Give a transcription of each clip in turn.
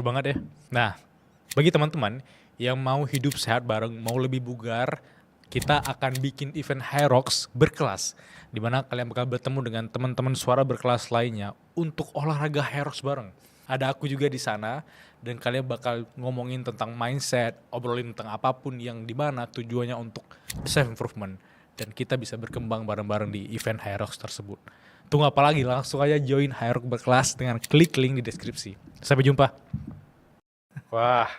Betul banget ya. Nah, bagi teman-teman yang mau hidup sehat bareng, mau lebih bugar, kita akan bikin event Hyrox berkelas, di mana kalian bakal bertemu dengan teman-teman suara berkelas lainnya untuk olahraga Hyrox bareng. Ada aku juga di sana, dan kalian bakal ngomongin tentang mindset, obrolin tentang apapun yang dimana tujuannya untuk self improvement, dan kita bisa berkembang bareng-bareng di event Hyrox tersebut. Tunggu apa lagi, langsung aja join Hyrox berkelas dengan klik link di deskripsi. Sampai jumpa. Wah,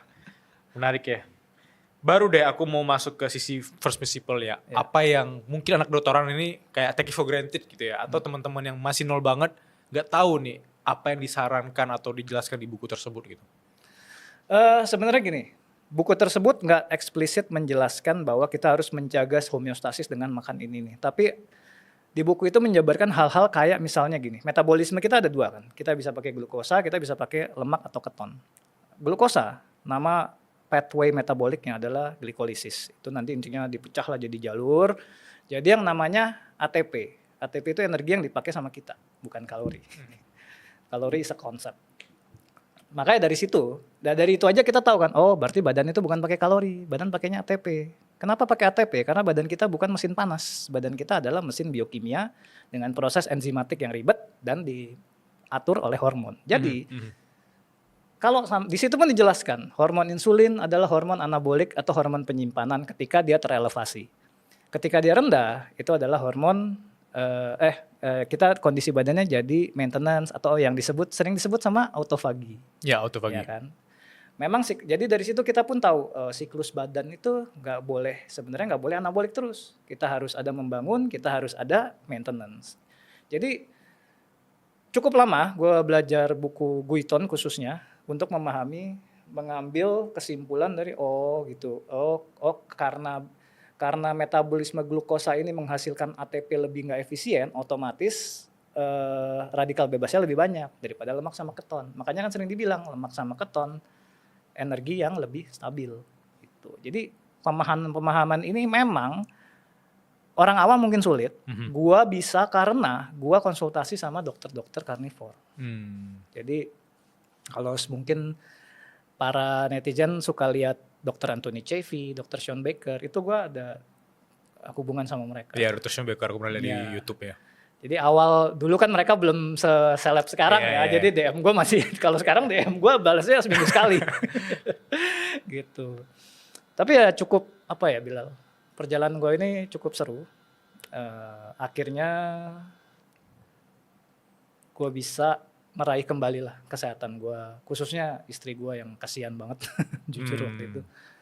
menarik ya. Baru deh aku mau masuk ke sisi first principle ya. Ya. Apa yang mungkin anak kedokteran ini kayak take it for granted gitu ya. Atau teman-teman yang masih nol banget gak tahu nih apa yang disarankan atau dijelaskan di buku tersebut gitu. Sebenarnya gini, buku tersebut nggak eksplisit menjelaskan bahwa kita harus menjaga homeostasis dengan makan ini nih. Tapi di buku itu menjabarkan hal-hal kayak misalnya gini, metabolisme kita ada dua kan. Kita bisa pakai glukosa, kita bisa pakai lemak atau keton. Glukosa, nama pathway metaboliknya adalah glikolisis. Itu nanti intinya dipecah lah jadi jalur. Jadi yang namanya ATP. ATP itu energi yang dipakai sama kita, bukan kalori. Kalori is a concept. Makanya dari situ, dari itu aja kita tahu kan, oh berarti badan itu bukan pakai kalori, badan pakainya ATP. Kenapa pakai ATP? Karena badan kita bukan mesin panas, badan kita adalah mesin biokimia dengan proses enzimatik yang ribet dan diatur oleh hormon. Jadi kalau di situ pun dijelaskan, hormon insulin adalah hormon anabolik atau hormon penyimpanan ketika dia terelevasi. Ketika dia rendah, itu adalah hormon kita kondisi badannya jadi maintenance atau yang sering disebut sama autofagi. Ya, autofagi. Ya kan? Memang jadi dari situ kita pun tahu siklus badan itu sebenarnya nggak boleh anabolik terus. Kita harus ada membangun, kita harus ada maintenance. Jadi cukup lama gue belajar buku Guiton khususnya untuk mengambil kesimpulan dari karena metabolisme glukosa ini menghasilkan ATP lebih nggak efisien, otomatis radikal bebasnya lebih banyak daripada lemak sama keton. Makanya kan sering dibilang lemak sama keton energi yang lebih stabil. Gitu. Jadi pemahaman ini memang orang awam mungkin sulit. Gua bisa karena gua konsultasi sama dokter-dokter karnivor. Jadi kalau mungkin para netizen suka lihat Dr. Anthony Chevy, Dr. Sean Baker, itu gue ada hubungan sama mereka. Iya, Dr. Sean Baker aku pernah lihat di YouTube ya. Jadi dulu kan mereka belum se-seleb sekarang ya. Jadi DM gue masih, kalau sekarang DM gue balasnya seminggu sekali. Gitu. Tapi ya cukup, Bilal, perjalanan gue ini cukup seru. Akhirnya gue bisa meraih kembali lah kesehatan gue, khususnya istri gue yang kasihan banget jujur waktu itu.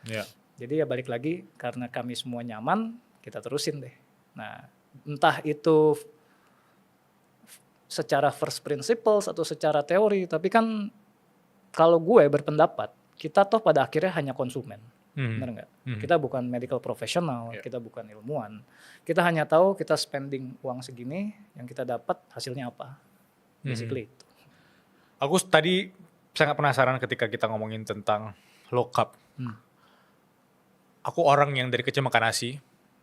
Yeah. Jadi ya balik lagi, karena kami semua nyaman, kita terusin deh. Nah, entah itu secara first principles atau secara teori, tapi kan kalau gue berpendapat, kita toh pada akhirnya hanya konsumen. Benar nggak? Kita bukan medical professional, kita bukan ilmuwan. Kita hanya tahu kita spending uang segini, yang kita dapat hasilnya apa. Basically itu. Aku tadi sangat penasaran ketika kita ngomongin tentang low carb. Aku orang yang dari kecil makan nasi.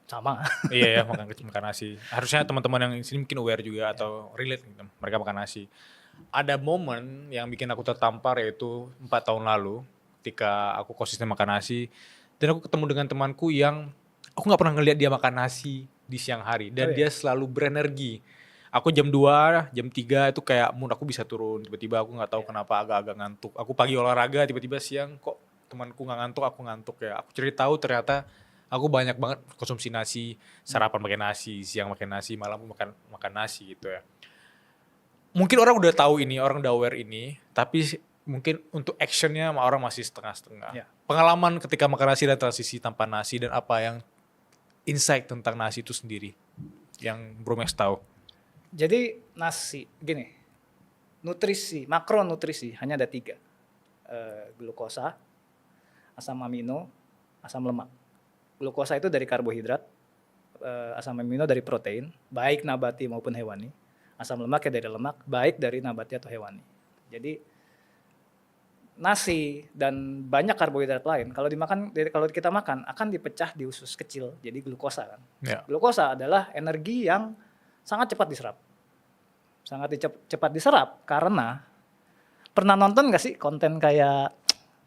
Sama. Iya ya, makan nasi. Harusnya teman-teman yang di sini mungkin aware juga atau relate gitu. Mereka makan nasi. Ada momen yang bikin aku tertampar, yaitu 4 tahun lalu ketika aku konsisten makan nasi, dan aku ketemu dengan temanku yang aku nggak pernah ngelihat dia makan nasi di siang hari, dan dia selalu berenergi. Aku jam 2, jam 3 itu kayak mood aku bisa turun. Tiba-tiba aku gak tahu kenapa agak-agak ngantuk. Aku pagi olahraga, tiba-tiba siang kok temanku gak ngantuk, aku ngantuk ya. Aku cari tahu ternyata aku banyak banget konsumsi nasi, sarapan pakai nasi, siang pakai nasi, malam makan nasi gitu ya. Mungkin orang udah tahu ini, orang udah aware ini, tapi mungkin untuk actionnya orang masih setengah-setengah. Pengalaman ketika makan nasi dan transisi tanpa nasi, dan apa yang insight tentang nasi itu sendiri yang Bro Max tahu. Jadi nasi, gini, makronutrisi hanya ada 3. Glukosa, asam amino, asam lemak. Glukosa itu dari karbohidrat, asam amino dari protein, baik nabati maupun hewani. Asam lemak dari lemak, baik dari nabati atau hewani. Jadi nasi dan banyak karbohidrat lain, kalau kita makan akan dipecah di usus kecil, jadi glukosa kan. Glukosa adalah energi yang sangat cepat diserap. Sangat cepat diserap karena Pernah nonton gak sih konten kayak,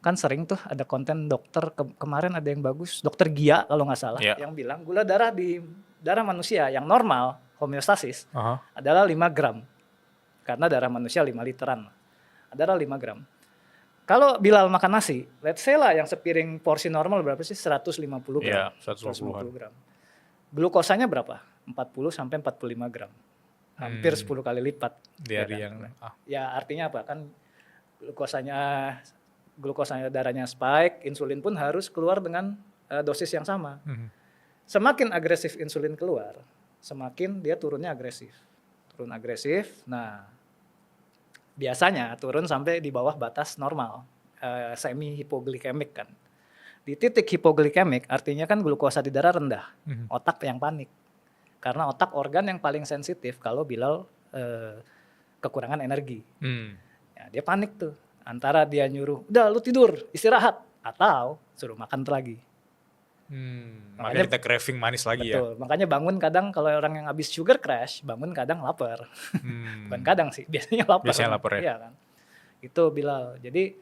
kan sering tuh ada konten dokter, kemarin ada yang bagus, dokter Gia kalau nggak salah, Iya. yang bilang gula darah di darah manusia yang normal, homeostasis, Aha. adalah 5 gram. Karena darah manusia 5 literan. Adalah 5 gram. Kalau Bilal makan nasi, let's say lah yang sepiring porsi normal berapa sih? 150 gram. Iya, 150-an. gram. Glukosanya berapa? 40 sampai 45 gram. Hampir 10 kali lipat. Dari Ya yang kan? Ya artinya apa? Kan glukosanya darahnya spike, insulin pun harus keluar dengan dosis yang sama. Semakin agresif insulin keluar, semakin dia turunnya agresif. Turun agresif, nah biasanya turun sampai di bawah batas normal, semi hipoglikemik kan. Di titik hipoglikemik artinya kan glukosa di darah rendah, otak yang panik. Karena otak organ yang paling sensitif kalau Bilal kekurangan energi. Ya, dia panik tuh. Antara dia nyuruh, udah lu tidur, istirahat. Atau suruh makan lagi. Makanya kita craving manis lagi betul, makanya bangun kadang kalau orang yang habis sugar crash, bangun kadang lapar. Bukan kadang sih, biasanya lapar. Biasanya lapar ya. Iya kan. Itu Bilal. Jadi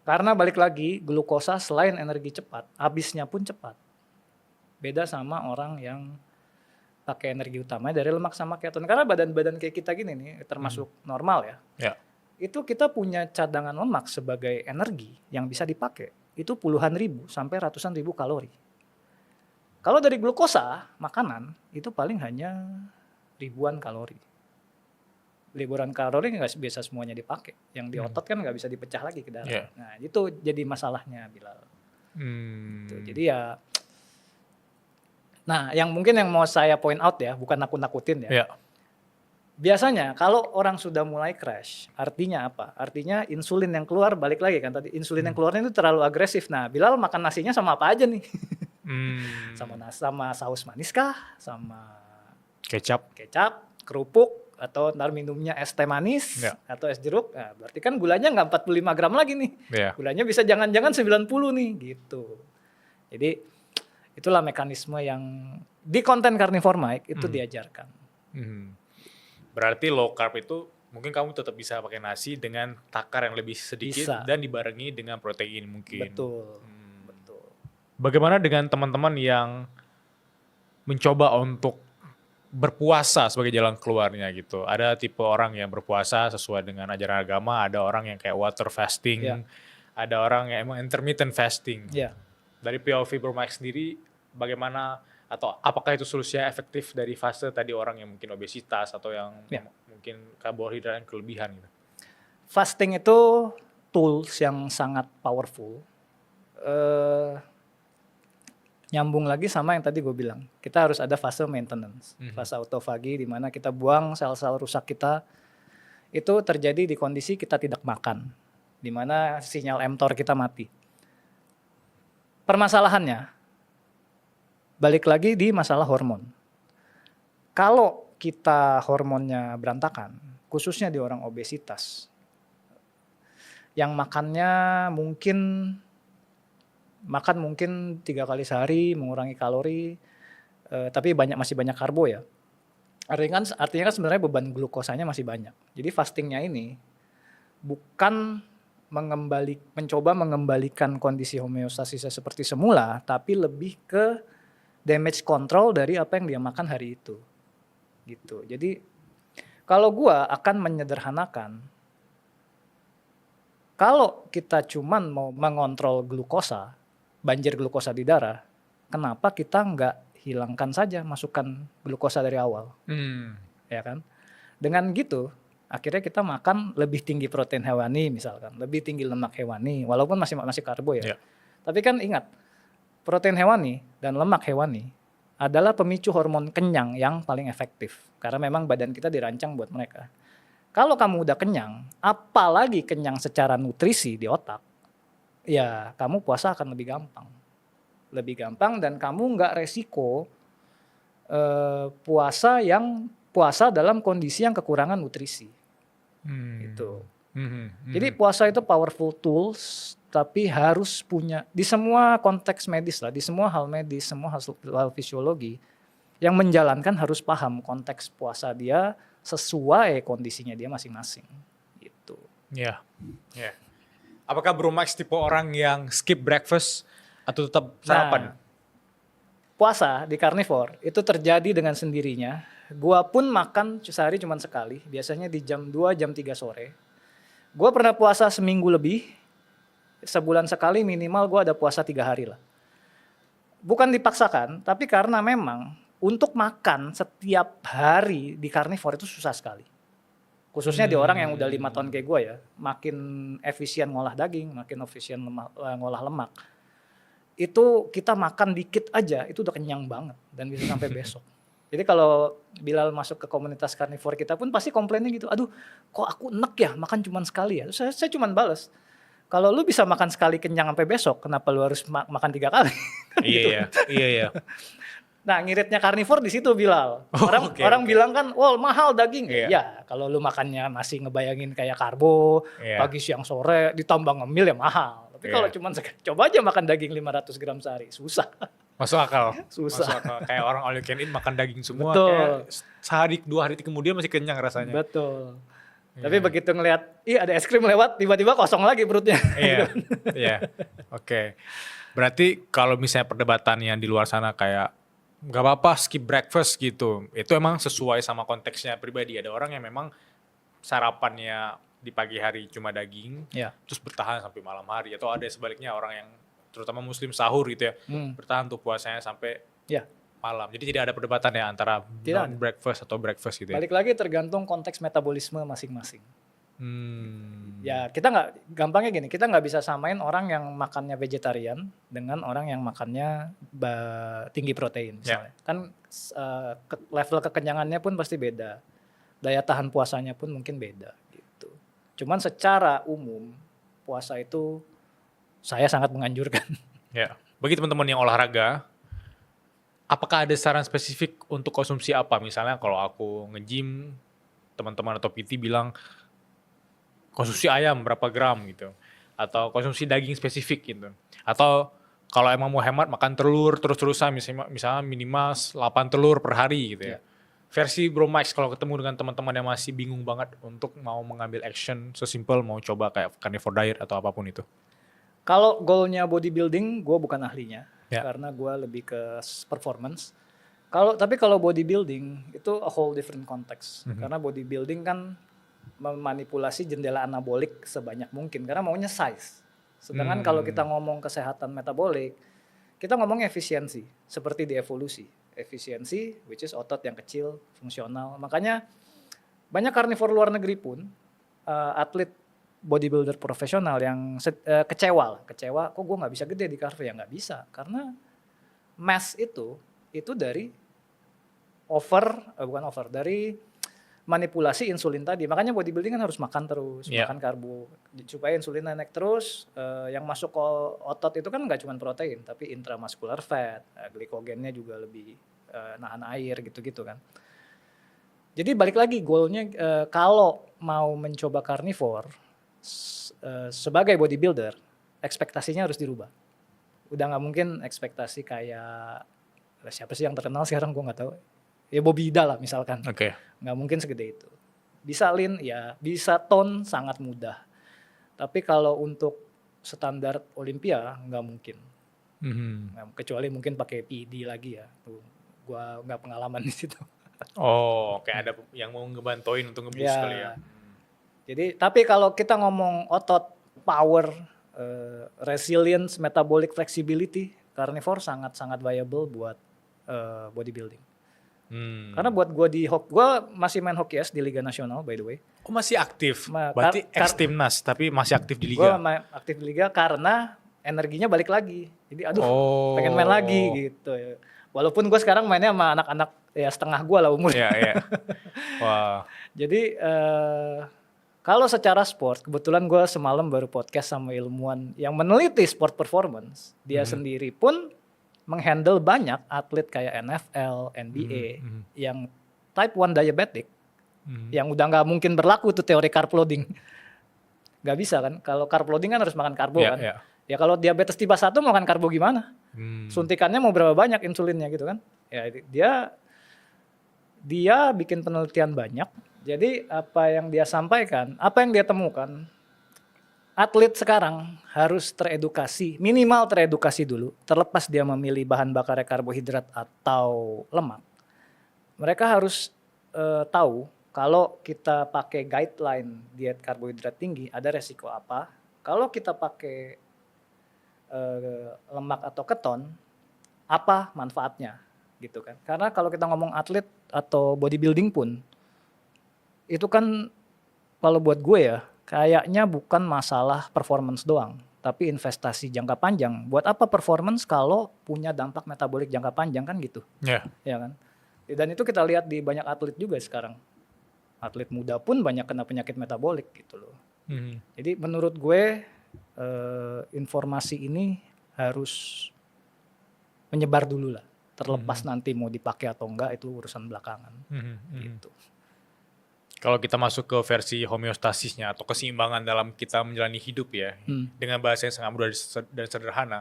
karena balik lagi, glukosa selain energi cepat, habisnya pun cepat. Beda sama orang yang pakai energi utamanya dari lemak sama keton. Karena badan-badan kayak kita gini nih, termasuk normal ya. Ya. Itu kita punya cadangan lemak sebagai energi yang bisa dipakai. Itu puluhan ribu sampai ratusan ribu kalori. Kalau dari glukosa, makanan, itu paling hanya ribuan kalori. Ribuan kalori nggak bisa semuanya dipakai. Yang di otot kan nggak bisa dipecah lagi ke darah. Yeah. Nah itu jadi masalahnya Bilal. Gitu. Jadi ya, nah yang mungkin yang mau saya point out ya, bukan nakut-nakutin ya. Yeah. Biasanya kalau orang sudah mulai crash, artinya apa? Artinya insulin yang keluar, balik lagi kan tadi, insulin yang keluarnya itu terlalu agresif. Nah Bilal makan nasinya sama apa aja nih? Sama saus manis kah? Sama Kecap, kerupuk, atau ntar minumnya es teh manis, atau es jeruk. Nah, berarti kan gulanya nggak 45 gram lagi nih. Yeah. Gulanya bisa jangan-jangan 90 nih gitu. Jadi itulah mekanisme yang di konten Carnivore Mike itu diajarkan. Berarti low carb itu mungkin kamu tetap bisa pakai nasi dengan takar yang lebih sedikit Bisa. dan dibarengi dengan protein mungkin. Betul. Bagaimana dengan teman-teman yang mencoba untuk berpuasa sebagai jalan keluarnya gitu? Ada tipe orang yang berpuasa sesuai dengan ajaran agama, ada orang yang kayak water fasting, ada orang yang emang intermittent fasting. Dari POV Bro Mike sendiri, bagaimana atau apakah itu solusinya efektif dari fase tadi orang yang mungkin obesitas atau yang mungkin karbohidrat yang kelebihan gitu? Fasting itu tools yang sangat powerful. Nyambung lagi sama yang tadi gue bilang, kita harus ada fase maintenance, fase autofagi di mana kita buang sel-sel rusak kita. Itu terjadi di kondisi kita tidak makan, di mana sinyal mTOR kita mati. Permasalahannya, balik lagi di masalah hormon. Kalau kita hormonnya berantakan, khususnya di orang obesitas, yang makan mungkin 3 kali sehari, mengurangi kalori, tapi masih banyak karbo ya. Artinya kan sebenarnya beban glukosanya masih banyak. Jadi fastingnya ini bukan mencoba mengembalikan kondisi homeostasisnya seperti semula, tapi lebih ke damage control dari apa yang dia makan hari itu. Gitu. Jadi kalau gua akan menyederhanakan, kalau kita cuman mau mengontrol glukosa, banjir glukosa di darah, kenapa kita nggak hilangkan saja masukan glukosa dari awal? Ya kan? Dengan gitu, akhirnya kita makan lebih tinggi protein hewani misalkan, lebih tinggi lemak hewani, walaupun masih karbo ya. Tapi kan ingat, protein hewani dan lemak hewani adalah pemicu hormon kenyang yang paling efektif. Karena memang badan kita dirancang buat mereka. Kalau kamu udah kenyang, apalagi kenyang secara nutrisi di otak, ya kamu puasa akan lebih gampang. Lebih gampang dan kamu nggak resiko puasa dalam kondisi yang kekurangan nutrisi. Gitu. Jadi puasa itu powerful tools, tapi harus punya di semua konteks medis lah, di semua hal medis, semua hal fisiologi, yang menjalankan harus paham konteks puasa dia, sesuai kondisinya dia masing-masing gitu. Iya. Iya. Apakah Bro Max tipe orang yang skip breakfast atau tetap sarapan? Nah, puasa di carnivore itu terjadi dengan sendirinya. Gua pun makan sehari cuma sekali, biasanya di jam 2, jam 3 sore. Gua pernah puasa seminggu lebih, sebulan sekali minimal gua ada puasa 3 hari lah. Bukan dipaksakan, tapi karena memang untuk makan setiap hari di carnivore itu susah sekali. Khususnya di orang yang udah 5 tahun kayak gue ya, makin efisien ngolah daging, makin efisien ngolah lemak. Itu kita makan dikit aja, itu udah kenyang banget dan bisa sampai besok. Jadi kalau Bilal masuk ke komunitas carnivore kita pun pasti komplainnya gitu, aduh kok aku enek ya makan cuman sekali ya. Terus saya cuman bales, kalau lu bisa makan sekali kenyang sampai besok, kenapa lu harus makan 3 kali? Iya, iya. Nah, ngiritnya karnivor di situ Bilal. Orang bilang kan, "Wah, mahal daging." Iya. Ya, kalau lu makannya masih ngebayangin kayak karbo, pagi siang sore ditambah ngemil ya mahal. Tapi kalau cuman coba aja makan daging 500 gram sehari, susah. Masuk akal. Susah. Masuk akal. Kayak orang all you can eat makan daging semua. Betul. Kayak sehari 2 hari kemudian masih kenyang rasanya. Betul. Tapi begitu ngelihat, ada es krim lewat, tiba-tiba kosong lagi perutnya. Iya. Iya. Oke. Berarti kalau misalnya perdebatan yang di luar sana kayak nggak apa-apa skip breakfast gitu, itu emang sesuai sama konteksnya pribadi. Ada orang yang memang sarapannya di pagi hari cuma daging, terus bertahan sampai malam hari. Atau ada sebaliknya orang yang terutama muslim sahur gitu ya, bertahan tuh puasanya sampai malam. Jadi tidak ada perdebatan ya antara breakfast atau breakfast gitu ya. Balik lagi tergantung konteks metabolisme masing-masing. Ya kita gampangnya gini, kita nggak bisa samain orang yang makannya vegetarian dengan orang yang makannya tinggi protein misalnya. Kan level kekenyangannya pun pasti beda, daya tahan puasanya pun mungkin beda gitu. Cuman secara umum puasa itu saya sangat menganjurkan. Ya, bagi teman-teman yang olahraga, apakah ada saran spesifik untuk konsumsi apa? Misalnya kalau aku nge-gym, teman-teman atau PT bilang konsumsi ayam berapa gram gitu, atau konsumsi daging spesifik gitu, atau kalau emang mau hemat makan telur terus-terusan misalnya minimal 8 telur per hari gitu ya. Versi Bro Max kalau ketemu dengan teman-teman yang masih bingung banget untuk mau mengambil action sesimpel mau coba kayak carnivore diet atau apapun itu. Kalau goalnya bodybuilding, gue bukan ahlinya karena gue lebih ke performance. Tapi kalau bodybuilding itu a whole different context, karena bodybuilding kan memanipulasi jendela anabolik sebanyak mungkin karena maunya size. Sedangkan kalau kita ngomong kesehatan metabolik, kita ngomong efisiensi seperti di evolusi. Efisiensi which is otot yang kecil, fungsional. Makanya banyak karnivor luar negeri pun atlet bodybuilder profesional yang kecewa kok gue nggak bisa gede di carnivore, ya nggak bisa karena mass itu dari dari manipulasi insulin tadi. Makanya bodybuilding kan harus makan terus, makan karbo supaya insulinnya naik terus. Yang masuk ke otot itu kan nggak cuma protein, tapi intramuscular fat, glikogennya juga lebih nahan air gitu-gitu kan. Jadi balik lagi goalnya kalau mau mencoba carnivore sebagai bodybuilder, ekspektasinya harus dirubah. Udah nggak mungkin ekspektasi kayak siapa sih yang terkenal sekarang gue nggak tahu. Ya Bobby Ida lah misalkan. Nggak mungkin segede itu. Bisa lean ya, bisa tone sangat mudah. Tapi kalau untuk standar Olympia nggak mungkin. Kecuali mungkin pakai PD lagi ya. Tuh, gua nggak pengalaman di situ. Kayak ada yang mau ngebantuin untuk nge-boost kali ya. Jadi tapi kalau kita ngomong otot, power, resilience, metabolic flexibility, carnivore sangat-sangat viable buat bodybuilding. Karena buat gue gue masih main hoki di Liga Nasional by the way. Oh masih aktif? Berarti ex-timnas tapi masih aktif di Liga? Gue aktif di Liga karena energinya balik lagi. Jadi pengen main lagi gitu. Walaupun gue sekarang mainnya sama anak-anak ya setengah gue lah umurnya. Iya. Wah. Jadi kalau secara sport, kebetulan gue semalam baru podcast sama ilmuwan yang meneliti sport performance. Dia sendiri pun menghandle banyak atlet kayak NFL, NBA yang type 1 diabetic yang udah nggak mungkin berlaku tuh teori carb loading. Nggak bisa kan, kalau carb loading kan harus makan karbo kan. Ya kalau diabetes tipe 1 mau makan karbo gimana? Suntikannya mau berapa banyak insulinnya gitu kan. Ya dia bikin penelitian banyak Jadi apa yang dia sampaikan, apa yang dia temukan, atlet sekarang harus teredukasi, minimal teredukasi dulu, terlepas dia memilih bahan bakarnya karbohidrat atau lemak. Mereka harus tahu kalau kita pakai guideline diet karbohidrat tinggi ada resiko apa. Kalau kita pakai lemak atau keton, apa manfaatnya gitu kan. Karena kalau kita ngomong atlet atau bodybuilding pun, itu kan kalau buat gue ya, kayaknya bukan masalah performance doang, tapi investasi jangka panjang. Buat apa performance kalau punya dampak metabolik jangka panjang kan gitu, Ya. ya kan? Dan itu kita lihat di banyak atlet juga sekarang. Atlet muda pun banyak kena penyakit metabolik gitu loh. Jadi menurut gue informasi ini harus menyebar dulu lah. Terlepas nanti mau dipakai atau enggak itu urusan belakangan. Gitu. Kalau kita masuk ke versi homeostasisnya atau keseimbangan dalam kita menjalani hidup ya, dengan bahasa yang sangat mudah dan sederhana,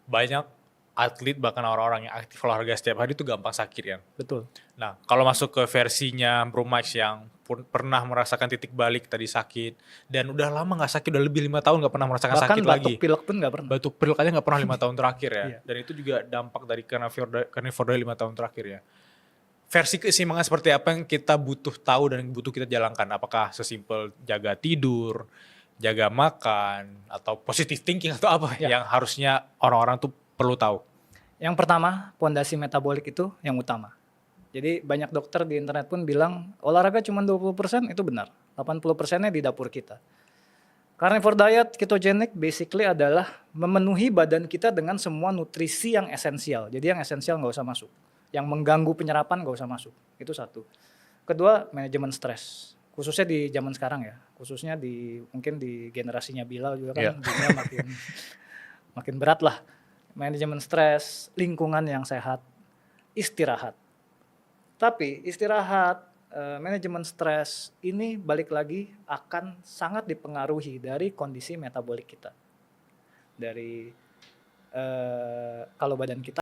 banyak atlet bahkan orang-orang yang aktif olahraga setiap hari itu gampang sakit kan. Betul. Nah, kalau masuk ke versinya Bro Max yang pernah merasakan titik balik tadi sakit dan udah lama nggak sakit, udah lebih 5 tahun nggak pernah merasakan Bahkan sakit lagi. batuk pilek pun nggak pernah. Batuk pilek aja nggak pernah 5 tahun terakhir ya. Iya. Dan itu juga dampak dari carnivore dari 5 tahun terakhir ya. Versi keseimbangan seperti apa yang kita butuh tahu dan butuh kita jalankan? Apakah sesimpel jaga tidur, jaga makan, atau positive thinking atau apa yang harusnya orang-orang tuh perlu tahu? Yang pertama, pondasi metabolik itu yang utama. Jadi banyak dokter di internet pun bilang olahraga cuma 20% itu benar. 80%-nya di dapur kita. Carnivore diet ketogenic basically adalah memenuhi badan kita dengan semua nutrisi yang esensial. Jadi yang esensial nggak usah masuk. Yang mengganggu penyerapan nggak usah masuk. Itu satu. Kedua, manajemen stres. Khususnya di zaman sekarang ya. Khususnya mungkin di generasinya Bilal juga kan dunia makin berat lah. Manajemen stres, lingkungan yang sehat, istirahat. Tapi istirahat, manajemen stres ini balik lagi akan sangat dipengaruhi dari kondisi metabolik kita. Dari kalau badan kita